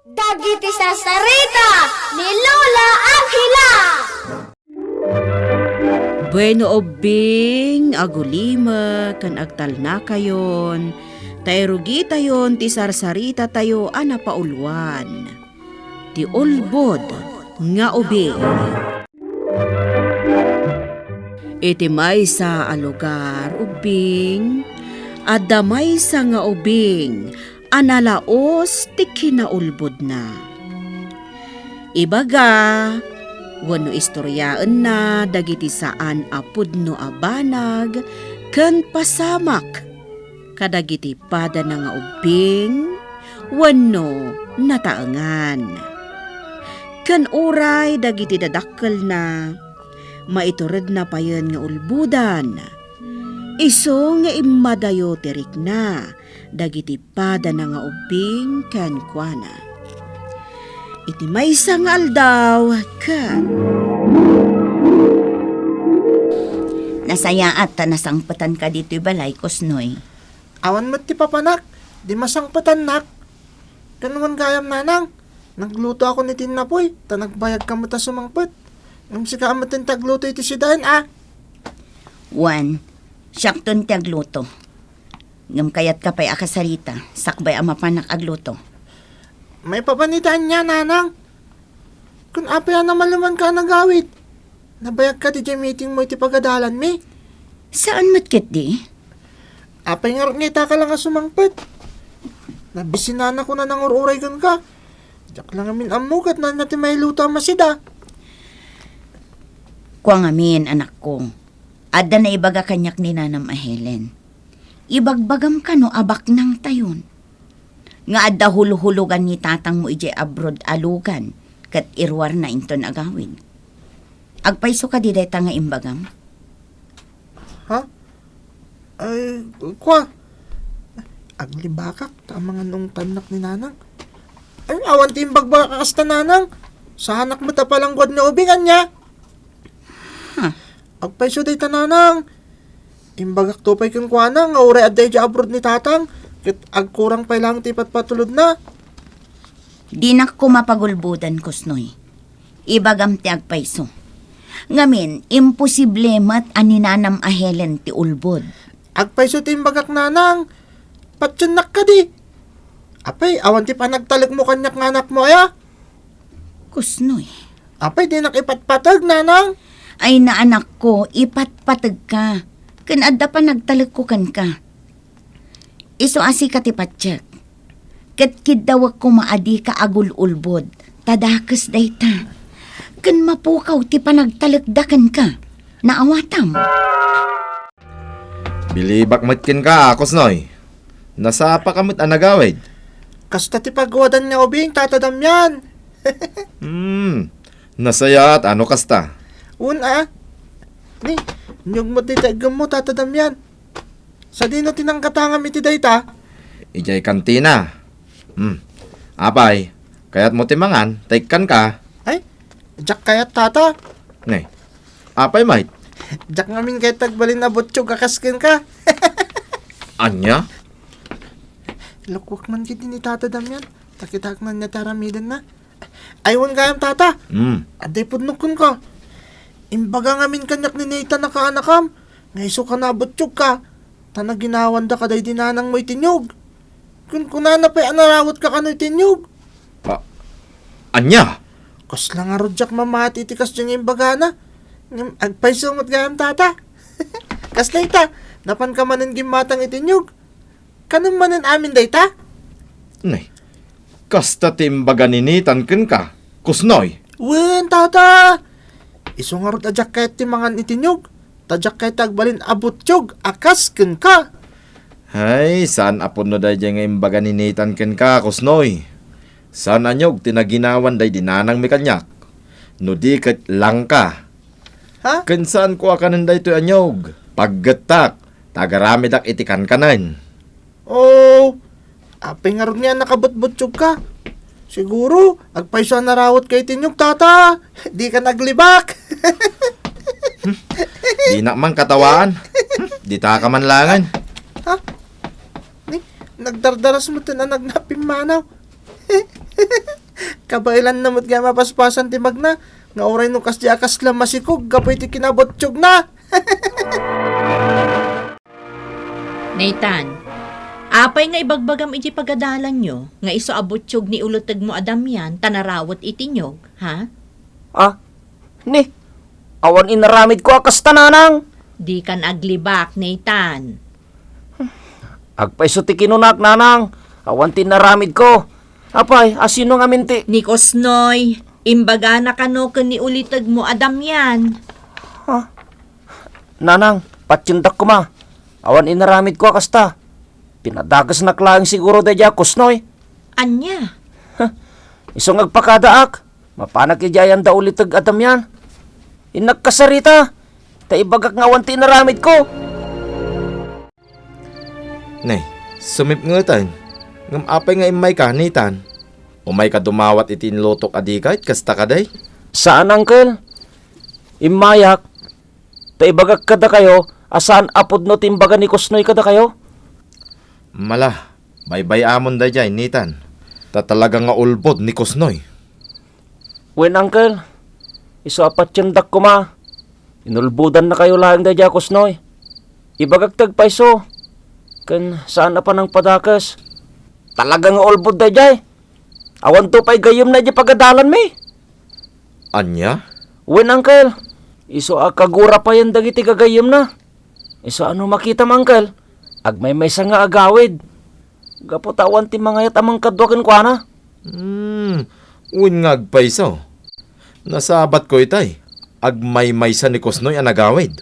Dagiti sasarita ni Lola Angela. Bueno obing, agulima, kan agtal na kayon, tayrugi tayon ti sarsarita tayo anapaulwan. Ti ulbod nga ubing. Iti maysa a lugar ubing, adda maysa nga ubing, analaos ti kinaulbod na. Ibaga, wano istoryaan na dagiti saan apudno abanag ken pasamak kadagiti pada na nga ubing wano nataengan. Ken uray dagiti dadakkel na maitured na payen nga ulbudan. Iso nga imadayo tirik na dagiti pada na nga ubing ken kuana. Iti maysa nga aldaw ken Nasayaat ta nasangpatan ka dito'y balay, Kusnoy. Awan mo't ti papanak, di masangpatan nak. Kanuman gayam nanang, nagluto ako ni tinapoy, ta nagbayag ka mo ta sumangpet. Ngam si kaamatin tagluto iti sidahan Juan, siyakton ti agluto. Ngam kayat ka pa'y akasarita, sakbay ang mapanak agluto. May papanitan niya nanang. Kung apaya na maluman ka nagawid, nabayag ka ti meeting mo iti pagadalan mi. Saan matkit di? Apay nga ngita ka lang nga sumangpet. Nabisinana ko na nang ururay ka. Diyak lang amin amukat na natin may luto ang masida. Kuang amin, anak ko. Adda na ibaga kanyak ni Nanam a Helen. Ibagbagam ka no abak nang tayon. Nga adda huluhulugan ni tatang mo ije abroad alugan, kat irwar na inton agawid. Agpaiso ka di day nga imbagam? Ha? Ay, kwa. Aglibakak, tamang anong tanak ni nanang. Ay, awan timbag ba kakasta nanang? Sa anak mo ta palang god na ubingan niya. Agpaiso day tananang. Imbagak tupay kong kwa na, nga ure aday di abroad ni tatang. Kit agkurang pa lang tipat patulod na. Di na ko mapagulbudan, Kusnoy. Ibagam ti agpaiso. Ngamin, imposible mat ani Nanam a Helen ti ulbod. Agpaiso timbagak nanang. Patsunak ka di. Apay, awan ti panagtalik mo kanyak nga anak mo aya. Kusnoy. Apay, di nakipatpatag nanang. Ay na anak ko, ipatpatag ka. Kan adda pa nagtalik ko kan ka. Iso asi ka ti patsyag. Kat kidawag ko maadi ka agul-ulbod. Tadakas day ta. Kan mapukaw ti panagtalikdakan ka. Naawatam. Bilibak matkin ka, Kusnoy. Nasa pa kamot anagawid. Kasta ti pagwadan niya ubing, tatadam yan. Nasaya at ano kasta? Una, ni, nyug mo titagam mo, tatadam yan. Sa dino tinangkatangam iti dayta. Ijay kantina. Apay, kayat mo timangan, taikkan ka. Ay, jak kayat tata. Ngay, apay mait. Jak ngamin kay tagbalin na botsyog kakaskin ka. Anya? Lukwak man kiti ni tatadam yan. Takitak man niya taramidan na. Aywan kayam tata. Aday pudnukon ka. Imbaga ngamin kanyak ni Nathan na kaanakam. Ngayso ka na botsyog ka. Tanag ginawan da kaday dinanang mo itinyog. Kung kunana pa'y anarawat ka kano itinyog. Anya? Kas lang nga rodyak mamati tikas dyan yung bagana. Agpay sumot gayam tata. Kas layta, napan ka manan gimatang itinyog. Kanong manan amin dayta? Ngay, kasta timbaga ninitan ken ka, Kusnoy. Wen tata! Iso nga rod adyak kahit timangan itinyog. Tadyak kahit tagbalin abutsyog, akas ken ka. Hay, saan apon no day nga imbaga ninitan ken ka, Kusnoy? Saan anyog tinaginawan day dinanang mi kanyak? No di ket lang ka. Ha? Ken saan ko akanan day to anyog? Paggetak, tagaramidak itikan kanan. Oh, apay nga rod nga nakabutbutsyog ka. Siguro, agpayso na rawat kay tinyog tata. Di ka naglibak. Di na man katawaan. Di ta ka man langan. Ha? Ni, nagdardaras mo tinanag na pimanaw. Kabailan namot nga mapaspasan ti magna. Nga oray nung kasdiakas lang masikog, kapoy ti kinabotsyog na. Nathan, apay nga ibagbagam iti pagadalan nyo, nga iso abutsyog ni ulutag mo adam yan, tanarawat itinyog, ha? Ni, awan inaramid ko akas tananang. Di kan aglibak, Nathan. Agpaiso ti kinunak nanang, awan tinaramid ko. Apay, asino nga minti? Ni Kosnoy, imbaga na kano ken ni ulitag mo adam yan. Nanang, patsindak ko ma. Awan inaramid ko akas ta. Pinadagas na klaang siguro dadya kusnoy. Anya? Isong agpakadaak, mapanak ijayan da ulitag adam yan. Inagkasarita, taibagak nga awan tinaramid ko. Nay, sumip nga tan. Ngam apay nga imay ka, Nathan. Umay ka dumawat itinlotok adikait, kasta ka day. Saan, uncle? Imayak. Taibagak kada kayo, asaan apod no timbaga ni kusnoy kada kayo? Mala, baybay amon day jay, Nathan. Tatalaga nga ulbod ni Kusnoy. Wen, uncle. Iso apat tsindak ko ma. Inulbudan na kayo lang da dya kusnoy. Ibagag tagpaiso. Kan saan na pa ng padakas. Talagang ulbod da dya. Awan to pa'y gayom na dya pagadalan may. Anya? Wen, uncle. Iso akagura pa yan dagiti kagayom na. Iso ano makita mo, uncle? Agmay may nga agawid. Gaputawan ti mga yat amang kadwakin ko na. Wingag pa iso. Nasabat ko itay. Agmay-maysa ni Kusnoy ang nagawid.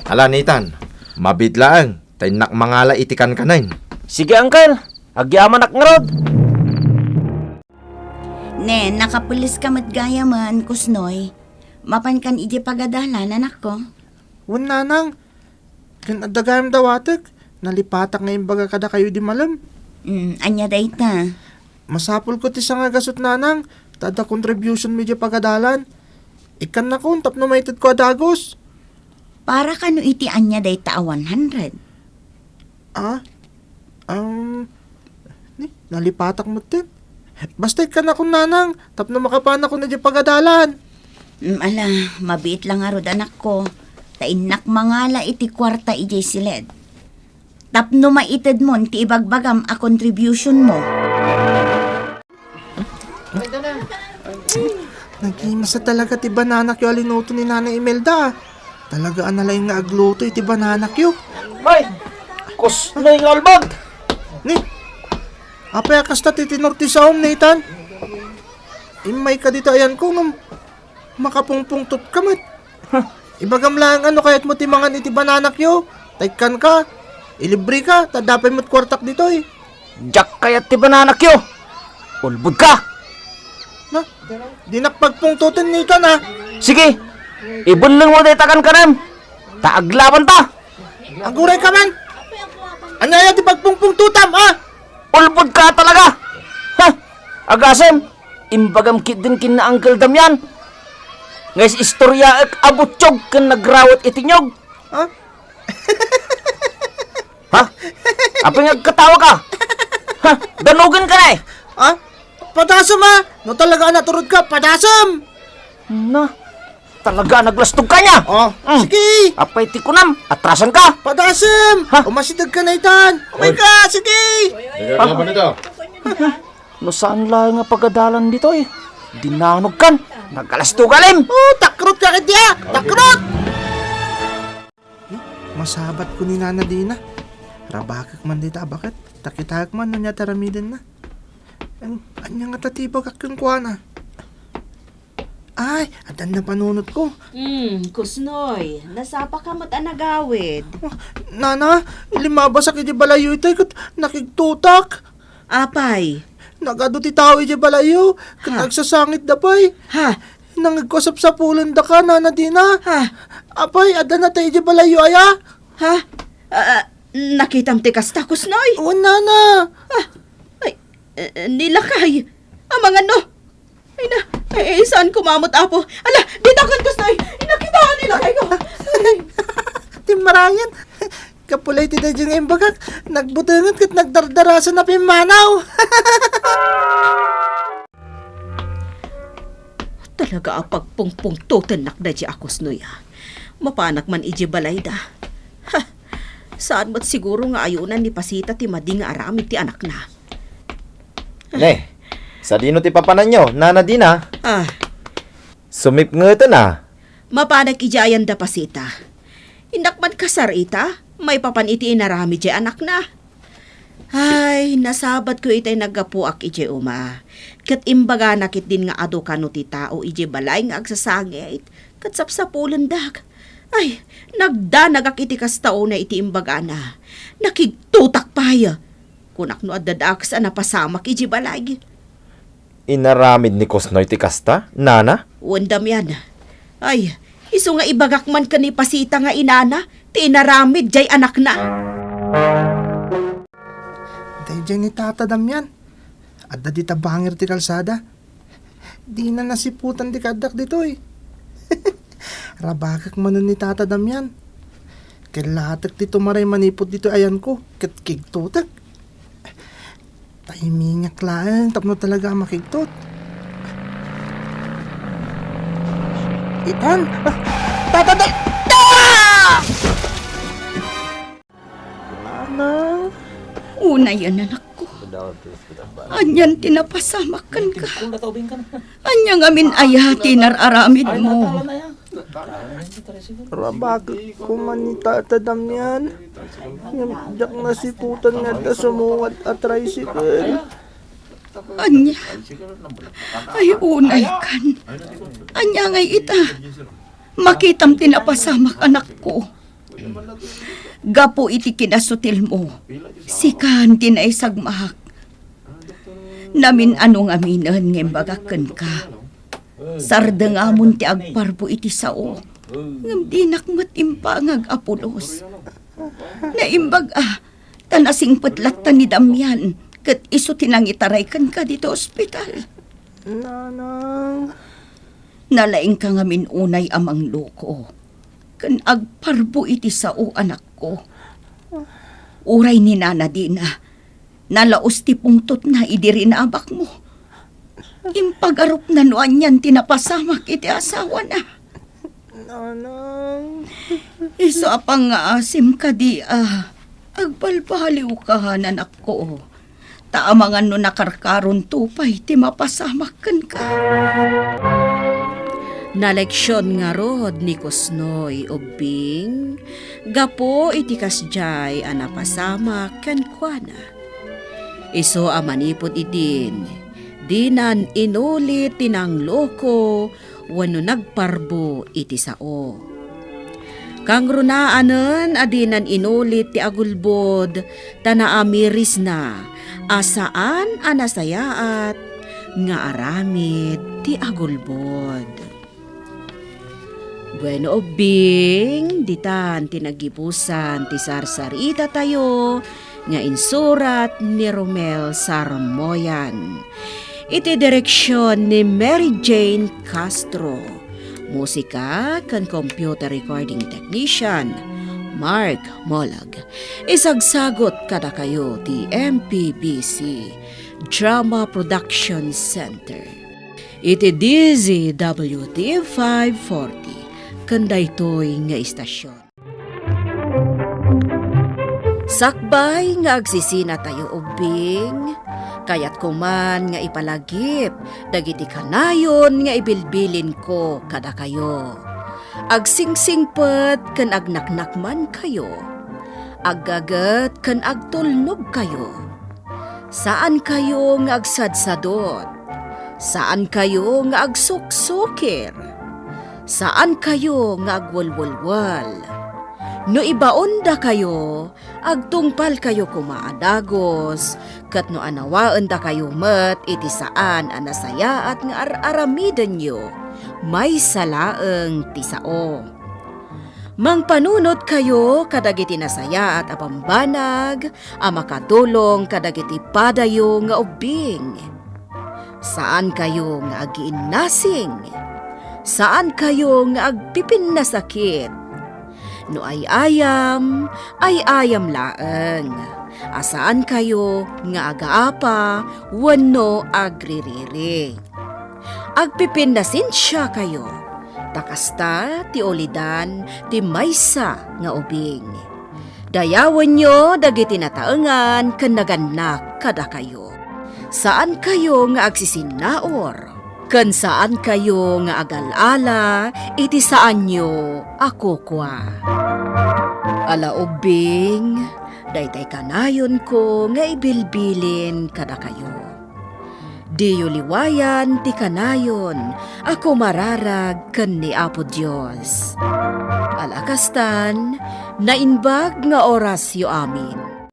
Ala, Nathan. Mabidlaang. Tay nakmangala itikan kanain. Sige, uncle. Agyaman akngarod. Ne, nakapulis ka matgaya man, kusnoy. Mapan kan iji pagadalan, anak ko. Wan nanang, kan adagayam dawatek. Nalipatak ngayon baga kada kayo di malam. Anya dayta. Masapul ko ti sa nga gasot nanang. Tada contribution medyo pagadalan. Ikan na ko, tapno maited ko adagos. Para kano iti anya dayta a 100. Nalipatak mo tin. Basta ikan na ko nanang, tapno makapana ko na di pagadalan. Ala, mabiit lang arod anak ko. Tainak mangala iti kwarta ijay siled. Tapno maited mo, ti ibagbagam a contribution mo. Nagimasa talaga ti bananak yung alinuto ni Nanay Imelda. Talaga analay nga agluto iti bananak yung. May, kusnoy nga albag. Ni, apay kasta titinor ti saom, Nathan. Imay ka dito ayan ko ng makapungpungtot ka mat. Ibagam lang ano kahit mo timangan iti bananak yo. Taykan ka, ilibre ka, tadapay mo't kwartak dito eh. Jack kayat ti bananak yo. Ulbud ka. Na, di nakpagpungtutin Nathan ha. Sige, ibunling mo day takan ka rin. Taaglaban ta. Aguray ka man. Anyaya ti pagpungpungtutam ha. Ulbud ka talaga. Ha, agasem, imbagam kit din kin na Uncle Damian. Ngayon istorya ek abutsyog kan nagrawat itinyog. Ha? Ha? Apa nga katawa ka? Ha? Danugan ka na eh. Ha? Padasam ha. No talaga naturod ka, padasam. Na, talaga naglastog ka niya. Oh, sige. Apay tikunam, atrasan ka. Padasam. Ha? Umasidag ka Nathan. Umay ka, sige. Ano ba nito? No saan lang nga pagadalan dito eh. Dinanog kan, nagkalasto kalim. Oh, takrot ka kaya. Takrot. Masabat ko ni Nana Dina. Rabakak man dita, bakit? Takitahak man, nunya taramidin na. Anya nga tatibag akong kuha na. Ay, adan na panunot ko. Kusnoy, nasapa ka mat anagawid. Nana, ilimabas ako di balayo ito, nakigtutak. Apay, Nagado ti tao iti balayo, kanagsasangit da pa'y. ha, Nangagkosap sa pulan da ka, Nana Dina. ha, Apay, adan na tayo iti balayo, aya. ha, nakitam ti kasta, Kusnoy. O, Nana. Nilakay. Amang ano? Ay na, saan kumamot apo? Ala, ditakan Kusnoy. Inakitaan nilakay ko. Timarayan. Kapulay ti dadyo ngayon bagak. Nagbutangat kat nagdardarasan na pimanaw. nagaapagpungpungtutan nak da di akos no ya. Mapanak man iji balay da. Ha, saan ba't siguro nga ayunan ni Pasita ti madi nga aramid ti anak na. Ne, sa dino ti papanan nyo, nana di na. Ah, Sumip nga ito na. mapanak iji ayan da Pasita. Indak man kasar ita, may papan iti inaramid di anak na. Ay, nasabat ko itay nagapuak ije uma. Kat imbaga nakit din nga ado kano ti tao ije balay nga agsasangit. Kat sapsapulan dak. Ay, nagdanagak iti kastao na iti imbaga na. Nakigtutak paya. Kunak no adadak sa napasamak ije balay. Inaramid ni Kusnoy ti kasta, nana? Wandam yan. Ay, iso nga ibagak man ka ni Pasita nga inana, ti inaramid jay anak na. Dahil dyan ni Tata Damian. At da di tabangir ti kalsada. Di na nasiputan ti kadak dito eh. Rabagak manon ni Tata Damian. Kailatak ti tumaray manipot dito ayan ko. Kat kigtutak. Tahimingak lang. Tapno talaga makigtot. Itan! Tata Damian! Nanang! Una yan, anak ko. Anyan tinapasamakan ka. Anyang amin ayati nararamid mo. Rabagak ko man ni Tata Damian. Diyak nasiputan nga da sumuwat at tricycle. Anya. Ay, unay kan. Anya ngay ita. Makitam tinapasamak anak ko. Gapo iti kinasutil mo. Sikan tinaisagmahak. Namin anong aminan ng bagakan ka. Sarda nga mun ti agparbo iti sao. Ngam di nakmatimpa ng apulos. Naimbag tanasing putlatan ni Damian. Kat iso tinang itaraykan ka dito ospital. Nanang. Nalaing ka ngamin unay amang loko. Kan agparbo iti sao anak ko. Uray ni Nana Dina. Nalaos ti pungtot na idiri na abak mo. Impagarup na noan yan tinapasamak iti asawa na. Nanang. Iso apang nga asim ka di agbalbaliw ka anak ko. Taamangan no nakarkaron tupay ti mapasamakan ka. Naleksyon nga rod ni Kusnoy ubing, gapo iti kasjay anapasama kenkwana. Iso amanipod idin, dinan inulit tinang loko, wano nagparbo iti sao. Kang runaanen adinan inulit ti agulbod, tanaamiris na, asaan anasayaat, nga aramid ti agulbod. Bueno ubing, ditan tinagipusan ti sarsarita tayo nga insurat ni Romel Sarmoyan. Iti direksyon ni Mary Jane Castro. Musika kan computer recording technician Mark Molag. Isagsagot kada kayo ti MPBC Drama Production Center. Iti DZWT 540. Kanday to'y nga istasyon. Sakbay nga agsisina tayo ubing, kayat kuman nga ipalagip, dagiti kanayon nga ibilbilin ko kada kayo. Agsingsingpet kan agnaknakman kayo, aggagat kan agtulnog kayo. Saan kayo nga agsadsadot? Saan kayo nga agsuksukir? Saan kayo nga agwalwalwal? No ibaon da kayo, agtungpal kayo kumaadagos, kat no anawaan da kayo met iti saan anasaya at nga aramidan nyo, may salaeng tisao. Mangpanunot kayo kadagiti nasaya at apambanag, amakatulong kadagiti padayo nga ubing. Saan kayo nga agiinnasing? Saan kayo nga agpipin na sakit? No ay ayam laeng. Asaan kayo nga agaapa, wano agririri. agpipindasin siya kayo. Takasta ti ulidan ti maysa nga ubing. Dayawan nyo dagiti nataengan ken naganak kada kayo. Saan kayo nga agsisinaor? Ken saan kayo nga agalala, iti saan nyo ako kwa. Ala ubing, daytay kanayon ko nga ibilbilin kada kayo. Diyo liwayan ti kanayon, ako mararag ken ni Apo Dios. Alakastan, nainbag nga oras yo amin.